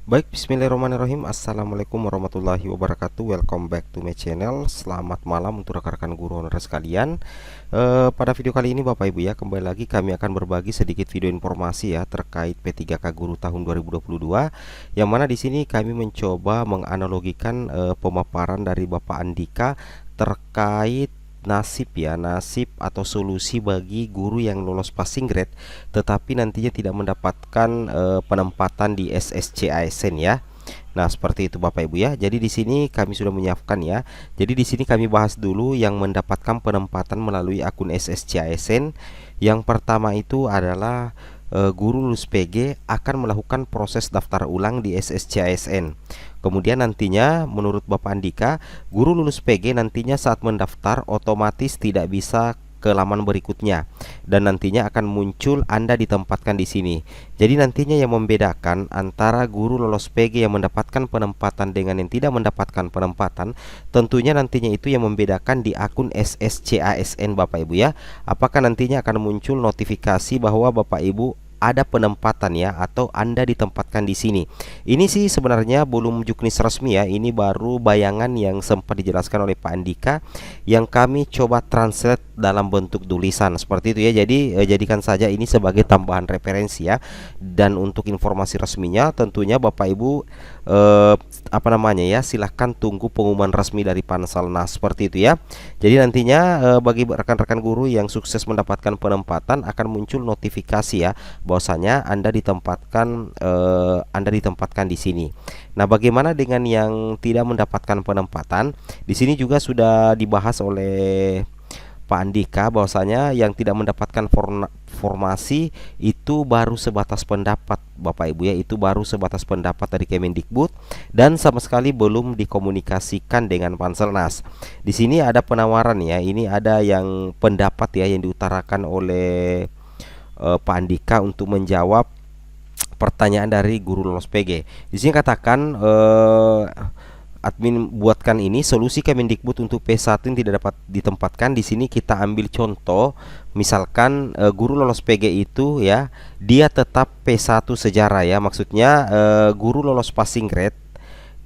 Baik, bismillahirrahmanirrahim. Assalamualaikum warahmatullahi wabarakatuh. Welcome back to my channel. Selamat malam untuk rekan-rekan guru honorer sekalian. Pada video kali ini Bapak Ibu ya, kembali lagi kami akan berbagi sedikit video informasi ya terkait P3K Guru tahun 2022. Yang mana di sini kami mencoba menganalogikan pemaparan dari Bapak Andika terkait nasib atau solusi bagi guru yang lolos passing grade tetapi nantinya tidak mendapatkan penempatan di SSC ASN ya. Nah, seperti itu Bapak Ibu ya. Jadi di sini kami sudah menyiapkan ya. Jadi di sini kami bahas dulu yang mendapatkan penempatan melalui akun SSC ASN. Yang pertama itu adalah guru lulus PG akan melakukan proses daftar ulang di SSC ASN. Kemudian nantinya menurut Bapak Andika, guru lulus PG nantinya saat mendaftar otomatis tidak bisa ke laman berikutnya dan nantinya akan muncul Anda ditempatkan di sini. Jadi nantinya yang membedakan antara guru lolos PG yang mendapatkan penempatan dengan yang tidak mendapatkan penempatan, tentunya nantinya itu yang membedakan di akun SSC ASN Bapak Ibu ya. Apakah nantinya akan muncul notifikasi bahwa Bapak Ibu ada penempatan ya atau Anda ditempatkan di sini. Ini sih sebenarnya belum juknis resmi ya. Ini baru bayangan yang sempat dijelaskan oleh Pak Andika yang kami coba translate dalam bentuk tulisan seperti itu ya. Jadi jadikan saja ini sebagai tambahan referensi ya. Dan untuk informasi resminya tentunya Bapak Ibu silahkan tunggu pengumuman resmi dari Panselnas seperti itu ya. Jadi nantinya bagi rekan-rekan guru yang sukses mendapatkan penempatan akan muncul notifikasi ya bahwasanya Anda ditempatkan di sini. Nah, bagaimana dengan yang tidak mendapatkan penempatan? Di sini juga sudah dibahas oleh Pak Andika bahwasanya yang tidak mendapatkan formasi itu baru sebatas pendapat Bapak Ibu ya, itu baru sebatas pendapat dari Kemendikbud dan sama sekali belum dikomunikasikan dengan Panselnas. Di sini ada penawaran ya, ini ada yang pendapat ya yang diutarakan oleh Pak Andika untuk menjawab pertanyaan dari guru lolos PG. Di sini katakan admin buatkan ini solusi Kemendikbud untuk P1 yang tidak dapat ditempatkan. Di sini kita ambil contoh, misalkan guru lolos PG itu ya, dia tetap P1 sejarah ya. Maksudnya guru lolos passing grade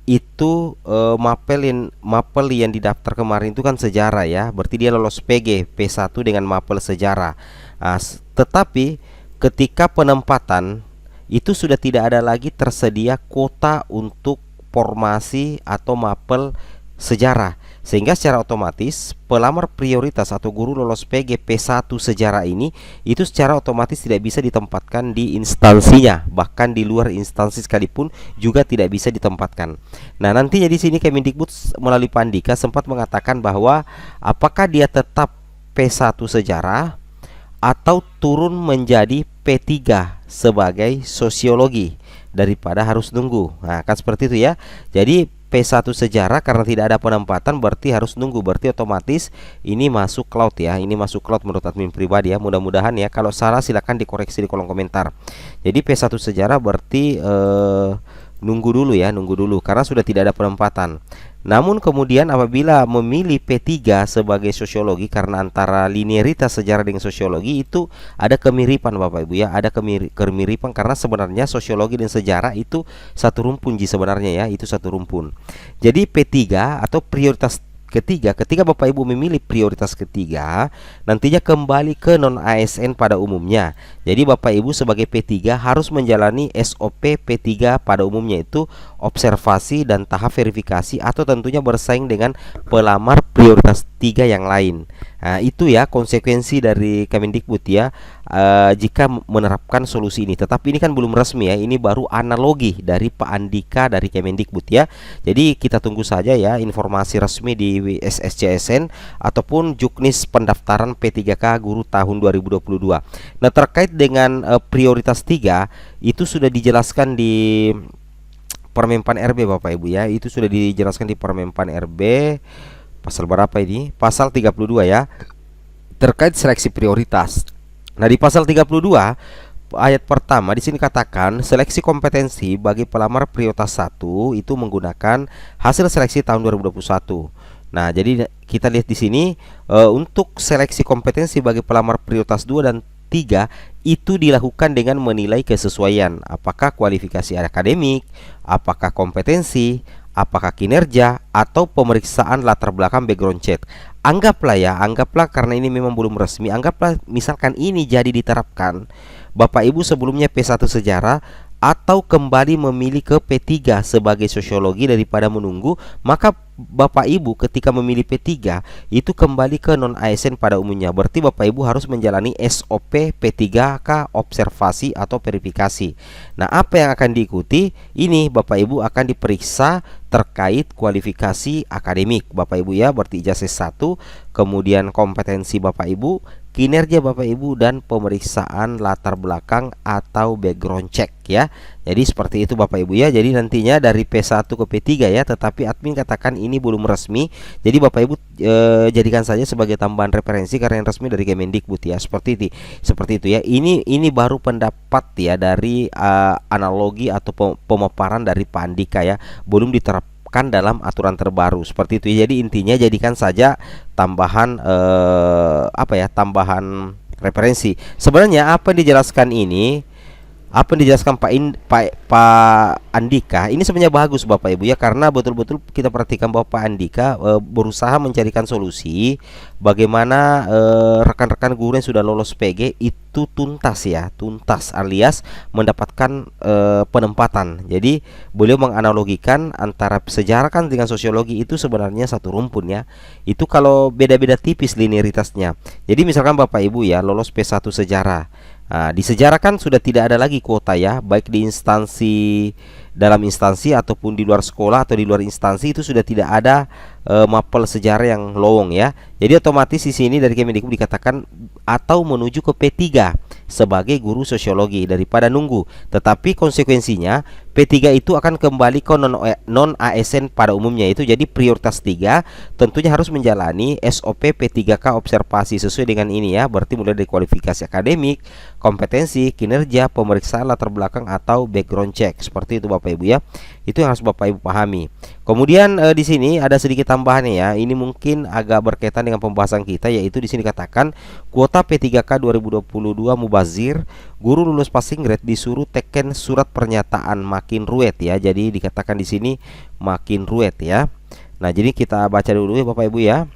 itu mapel yang didaftar kemarin itu kan sejarah ya. Berarti dia lolos PG P1 dengan mapel sejarah. Tetapi ketika penempatan itu sudah tidak ada lagi tersedia kuota untuk formasi atau mapel sejarah, sehingga secara otomatis pelamar prioritas atau guru lolos PG P1 sejarah ini itu secara otomatis tidak bisa ditempatkan di instansinya, bahkan di luar instansi sekalipun juga tidak bisa ditempatkan. Nah, nantinya di sini Kemendikbud melalui Pak Andika sempat mengatakan bahwa apakah dia tetap P1 sejarah atau turun menjadi P3 sebagai sosiologi daripada harus nunggu. Nah, kan seperti itu ya. Jadi P1 sejarah karena tidak ada penempatan berarti harus nunggu, berarti otomatis ini masuk cloud ya. Ini masuk cloud menurut admin pribadi ya. Mudah-mudahan ya, kalau salah silakan dikoreksi di kolom komentar. Jadi P1 sejarah berarti nunggu dulu karena sudah tidak ada penempatan. Namun kemudian apabila memilih P3 sebagai sosiologi karena antara linearitas sejarah dengan sosiologi itu ada kemiripan Bapak Ibu ya, ada kemiripan karena sebenarnya sosiologi dan sejarah itu satu rumpun sebenarnya ya, itu satu rumpun. Jadi P3 atau prioritas ketiga, ketika Bapak Ibu memilih prioritas ketiga, nantinya kembali ke non ASN pada umumnya. Jadi Bapak Ibu sebagai P3 harus menjalani SOP P3 pada umumnya, itu observasi dan tahap verifikasi atau tentunya bersaing dengan pelamar prioritas 3 yang lain. Nah, itu ya konsekuensi dari Kemendikbud ya jika menerapkan solusi ini. Tetapi ini kan belum resmi ya, ini baru analogi dari Pak Andika dari Kemendikbud ya. Jadi kita tunggu saja ya informasi resmi di SSCSN ataupun juknis pendaftaran P3K Guru tahun 2022. Nah, terkait dengan prioritas 3 itu sudah dijelaskan di Permenpan RB Bapak Ibu ya. Itu sudah dijelaskan di Permenpan RB pasal berapa ini? Pasal 32 ya. Terkait seleksi prioritas. Nah, di pasal 32 ayat pertama di sini katakan seleksi kompetensi bagi pelamar prioritas 1 itu menggunakan hasil seleksi tahun 2021. Nah, jadi kita lihat di sini untuk seleksi kompetensi bagi pelamar prioritas 2 dan P3 itu dilakukan dengan menilai kesesuaian, apakah kualifikasi akademik, apakah kompetensi, apakah kinerja, atau pemeriksaan latar belakang background check. Anggaplah karena ini memang belum resmi, anggaplah misalkan ini jadi diterapkan. Bapak Ibu sebelumnya P1 sejarah atau kembali memilih ke P3 sebagai sosiologi daripada menunggu, maka Bapak Ibu ketika memilih P3 itu kembali ke non ASN pada umumnya. Berarti Bapak Ibu harus menjalani SOP P3K observasi atau verifikasi. Nah, apa yang akan diikuti? Ini Bapak Ibu akan diperiksa terkait kualifikasi akademik Bapak Ibu ya, berarti ijazah 1, kemudian kompetensi Bapak Ibu, kinerja Bapak Ibu, dan pemeriksaan latar belakang atau background check ya. Jadi seperti itu Bapak Ibu ya. Jadi nantinya dari P1 ke P3 ya, tetapi admin katakan ini belum resmi. Jadi Bapak Ibu jadikan saja sebagai tambahan referensi karena yang resmi dari Kemendikbud ya. Seperti itu ya. Ini baru pendapat ya dari analogi atau pemaparan dari Pak Andika ya. Belum diterapkan dalam aturan terbaru seperti itu ya. Jadi intinya jadikan saja tambahan tambahan referensi. Sebenarnya apa yang dijelaskan ini, apa yang dijelaskan Pak Andika ini sebenarnya bagus Bapak Ibu ya, karena betul-betul kita perhatikan bahwa Pak Andika berusaha mencarikan solusi bagaimana rekan-rekan guru yang sudah lolos PG itu tuntas alias mendapatkan penempatan. Jadi beliau menganalogikan antara sejarah kan dengan sosiologi itu sebenarnya satu rumpun ya. Itu kalau beda-beda tipis linearitasnya. Jadi misalkan Bapak Ibu ya lolos P1 sejarah. Nah, di sejarah kan sudah tidak ada lagi kuota ya, baik di instansi, dalam instansi ataupun di luar sekolah atau di luar instansi itu sudah tidak ada mapel sejarah yang lowong ya. Jadi otomatis di sini dari Kemendikbud dikatakan atau menuju ke P3 sebagai guru sosiologi daripada nunggu. Tetapi konsekuensinya P3 itu akan kembali ke non ASN pada umumnya itu. Jadi prioritas 3 tentunya harus menjalani SOP P3K observasi sesuai dengan ini ya. Berarti mulai dari kualifikasi akademik, kompetensi, kinerja, pemeriksaan latar belakang atau background check. Seperti itu Bapak Ibu ya. Itu yang harus Bapak Ibu pahami. Kemudian di sini ada sedikit tambahannya ya. Ini mungkin agak berkaitan dengan pembahasan kita, yaitu di sini katakan kuota P3K 2022 mubazir, guru lulus passing grade disuruh teken surat pernyataan makin ruwet ya. Jadi dikatakan di sini makin ruwet ya. Nah, jadi kita baca dulu ya Bapak Ibu ya.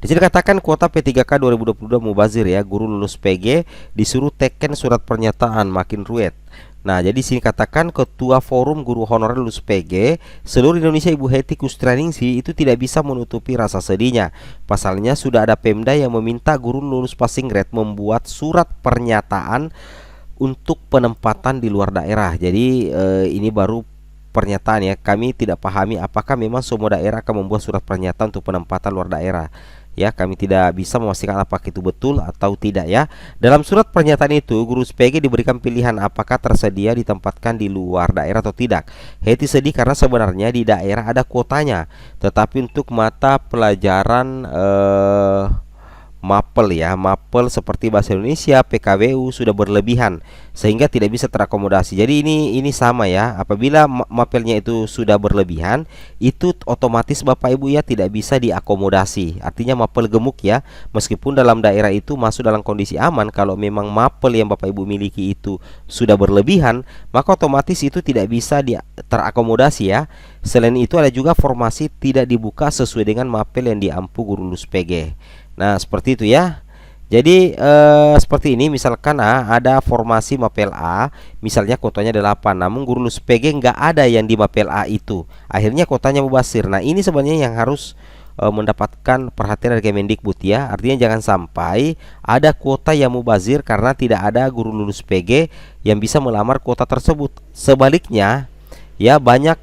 Di sini katakan kuota P3K 2022 mubazir ya, guru lulus PG disuruh teken surat pernyataan makin ruwet. Nah, jadi sini katakan Ketua Forum Guru Honorer Lulus PG seluruh Indonesia Ibu Heti Kustraningsih itu tidak bisa menutupi rasa sedihnya. Pasalnya sudah ada Pemda yang meminta guru lulus passing grade membuat surat pernyataan untuk penempatan di luar daerah. Jadi ini baru pernyataan ya. Kami tidak pahami apakah memang semua daerah akan membuat surat pernyataan untuk penempatan luar daerah. Ya, kami tidak bisa memastikan apakah itu betul atau tidak ya. Dalam surat pernyataan itu, guru PG diberikan pilihan apakah tersedia ditempatkan di luar daerah atau tidak. Heti sedih karena sebenarnya di daerah ada kuotanya, tetapi untuk mata pelajaran mapel ya, mapel seperti bahasa Indonesia, PKWU sudah berlebihan sehingga tidak bisa terakomodasi. Jadi ini sama ya. Apabila mapelnya itu sudah berlebihan, itu otomatis Bapak Ibu ya tidak bisa diakomodasi. Artinya mapel gemuk ya. Meskipun dalam daerah itu masuk dalam kondisi aman, kalau memang mapel yang Bapak Ibu miliki itu sudah berlebihan, maka otomatis itu tidak bisa terakomodasi ya. Selain itu ada juga formasi tidak dibuka sesuai dengan mapel yang diampu guru lulus PG. Nah, seperti itu ya. Jadi seperti ini, misalkan ada formasi mapel A, misalnya kuotanya 8, namun guru lulus PG nggak ada yang di mapel A itu. Akhirnya kuotanya mubazir. Nah, ini sebenarnya yang harus mendapatkan perhatian dari Kemendikbud ya. Artinya jangan sampai ada kuota yang mubazir karena tidak ada guru lulus PG yang bisa melamar kuota tersebut. Sebaliknya ya, banyak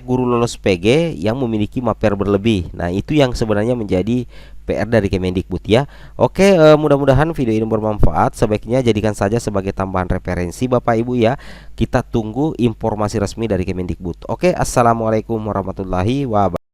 guru lulus PG yang memiliki mapel berlebih. Nah, itu yang sebenarnya menjadi PR dari Kemendikbud ya. Oke, mudah-mudahan video ini bermanfaat. Sebaiknya jadikan saja sebagai tambahan referensi Bapak Ibu ya. Kita tunggu informasi resmi dari Kemendikbud. Oke, assalamualaikum warahmatullahi wabarakatuh.